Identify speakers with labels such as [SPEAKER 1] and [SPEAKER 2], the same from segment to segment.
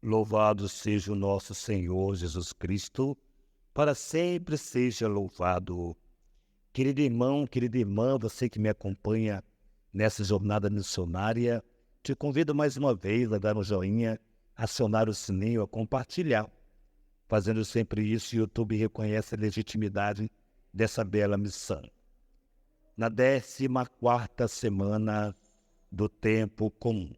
[SPEAKER 1] Louvado seja o nosso Senhor Jesus Cristo, para sempre seja louvado. Querido irmão, querida irmã, você que me acompanha nessa jornada missionária, te convido mais uma vez a dar um joinha, acionar o sininho, a compartilhar. Fazendo sempre isso, o YouTube reconhece a legitimidade dessa bela missão. Na 14ª semana do tempo comum.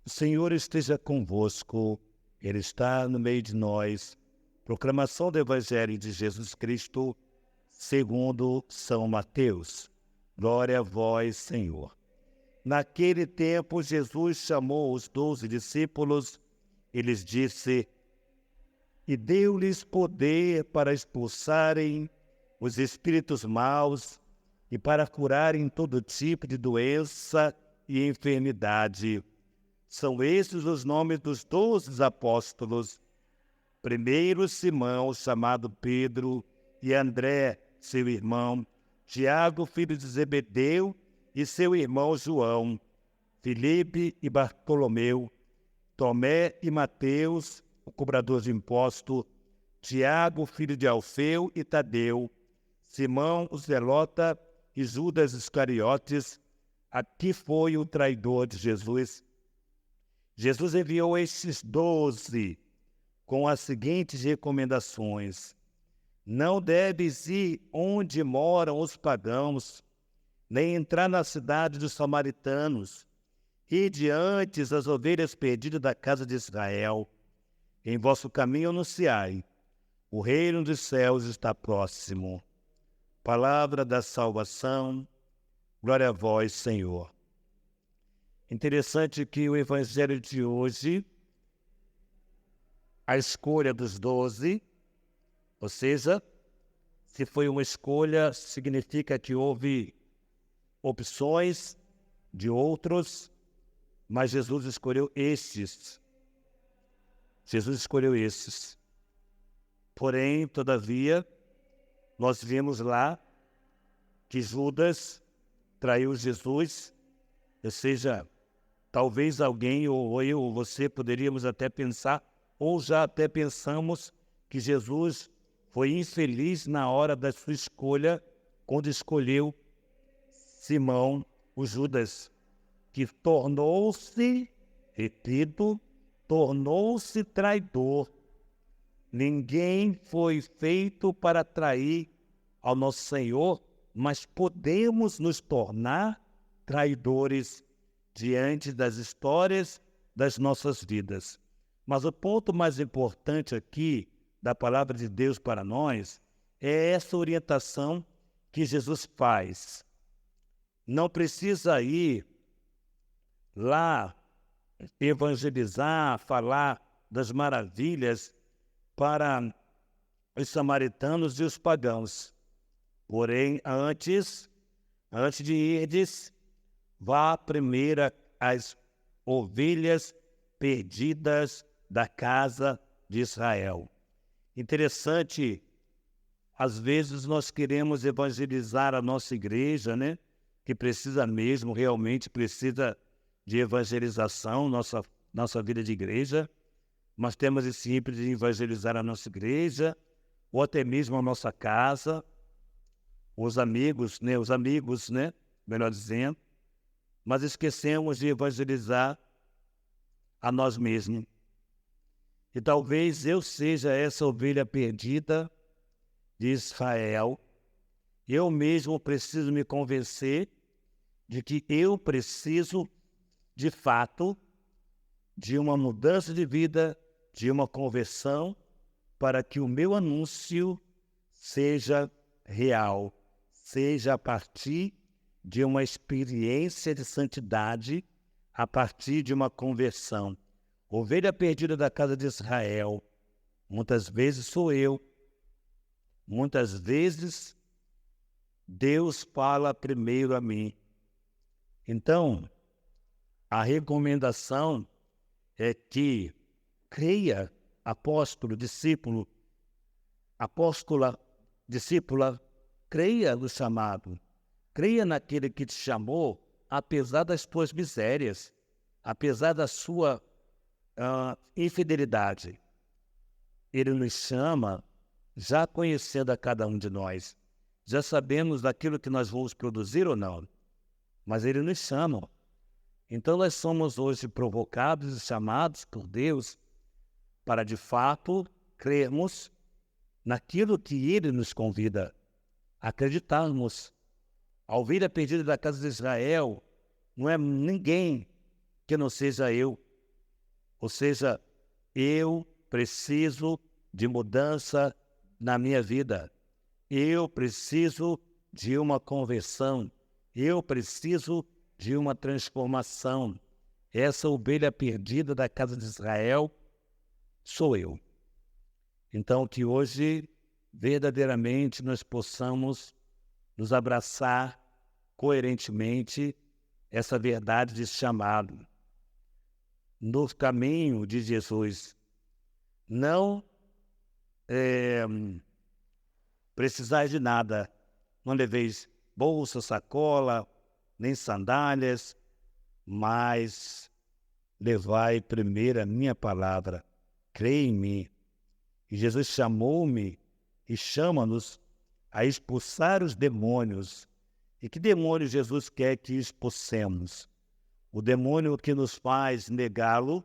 [SPEAKER 1] O Senhor esteja convosco, Ele está no meio de nós. Proclamação do Evangelho de Jesus Cristo, segundo São Mateus. Glória a vós, Senhor. Naquele tempo, Jesus chamou os 12 discípulos e lhes disse, e deu-lhes poder para expulsarem os espíritos maus e para curarem todo tipo de doença e enfermidade. São estes os nomes dos 12 apóstolos. Primeiro, Simão, chamado Pedro, e André, seu irmão, Tiago, filho de Zebedeu, e seu irmão João, Filipe e Bartolomeu, Tomé e Mateus, o cobrador de imposto, Tiago, filho de Alfeu e Tadeu, Simão, o zelota, e Judas Iscariotes, aqui foi o traidor de Jesus. Jesus enviou estes 12 com as seguintes recomendações. Não deves ir onde moram os pagãos, nem entrar na cidade dos samaritanos. Ide antes as ovelhas perdidas da casa de Israel. Em vosso caminho anunciai, o reino dos céus está próximo. Palavra da salvação, glória a vós, Senhor. Interessante que o Evangelho de hoje, a escolha dos 12, ou seja, se foi uma escolha, significa que houve opções de outros, mas Jesus escolheu estes. Jesus escolheu esses. Porém, todavia, nós vimos lá que Judas traiu Jesus, ou seja, talvez alguém, ou eu, ou você, poderíamos até pensar, ou já até pensamos que Jesus foi infeliz na hora da sua escolha, quando escolheu Simão, o Judas, que tornou-se, repito, tornou-se traidor. Ninguém foi feito para trair ao nosso Senhor, mas podemos nos tornar traidores diante das histórias das nossas vidas. Mas o ponto mais importante aqui da palavra de Deus para nós é essa orientação que Jesus faz. Não precisa ir lá evangelizar, falar das maravilhas para os samaritanos e os pagãos. Porém, antes de irdes, vá primeiro às ovelhas perdidas da casa de Israel. Interessante, às vezes nós queremos evangelizar a nossa igreja, né? Que precisa mesmo, realmente precisa de evangelização, nossa vida de igreja, mas temos esse ímpeto de evangelizar a nossa igreja, ou até mesmo a nossa casa, os amigos, né? Melhor dizendo, mas esquecemos de evangelizar a nós mesmos. E talvez eu seja essa ovelha perdida de Israel. Eu mesmo preciso me convencer de que eu preciso, de fato, de uma mudança de vida, de uma conversão, para que o meu anúncio seja real, seja a partir de uma experiência de santidade, a partir de uma conversão. Ovelha perdida da casa de Israel, muitas vezes sou eu, muitas vezes Deus fala primeiro a mim. Então, a recomendação é que creia, apóstolo, discípulo, apóstola, discípula, creia no chamado, creia naquele que te chamou, apesar das tuas misérias, apesar da sua infidelidade. Ele nos chama já conhecendo a cada um de nós. Já sabemos daquilo que nós vamos produzir ou não. Mas Ele nos chama. Então nós somos hoje provocados e chamados por Deus para, de fato, crermos naquilo que Ele nos convida, acreditarmos. A ovelha perdida da casa de Israel não é ninguém que não seja eu. Ou seja, eu preciso de mudança na minha vida. Eu preciso de uma conversão. Eu preciso de uma transformação. Essa ovelha perdida da casa de Israel sou eu. Então, que hoje, verdadeiramente, nós possamos nos abraçar coerentemente essa verdade de chamado no caminho de Jesus. Não precisais de nada, não leveis bolsa, sacola, nem sandálias, mas levai primeiro a minha palavra, crê em mim. E Jesus chamou-me e chama-nos a expulsar os demônios. E que demônio Jesus quer que expulsemos? O demônio que nos faz negá-lo,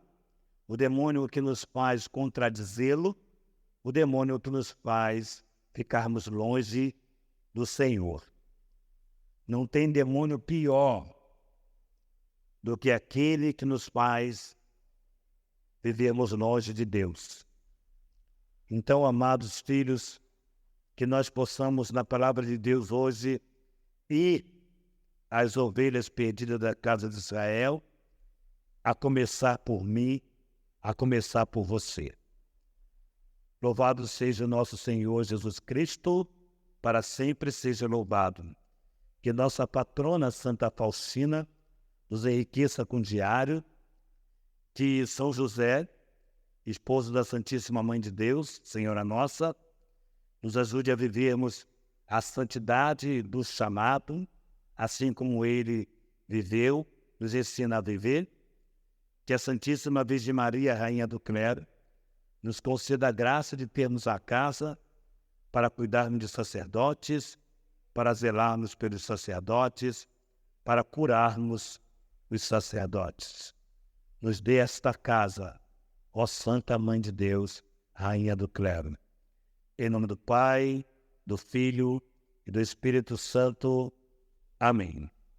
[SPEAKER 1] o demônio que nos faz contradizê-lo, o demônio que nos faz ficarmos longe do Senhor. Não tem demônio pior do que aquele que nos faz vivermos longe de Deus. Então, amados filhos, que nós possamos, na palavra de Deus hoje, ir às ovelhas perdidas da casa de Israel, a começar por mim, a começar por você. Louvado seja o nosso Senhor Jesus Cristo, para sempre seja louvado. Que nossa patrona Santa Faustina nos enriqueça com diário, que São José, esposo da Santíssima Mãe de Deus, Senhora nossa, nos ajude a vivermos a santidade do chamado, assim como ele viveu, nos ensina a viver. Que a Santíssima Virgem Maria, Rainha do Clero, nos conceda a graça de termos a casa para cuidarmos de sacerdotes, para zelarmos pelos sacerdotes, para curarmos os sacerdotes. Nos dê esta casa, ó Santa Mãe de Deus, Rainha do Clero. Em nome do Pai, do Filho e do Espírito Santo. Amém.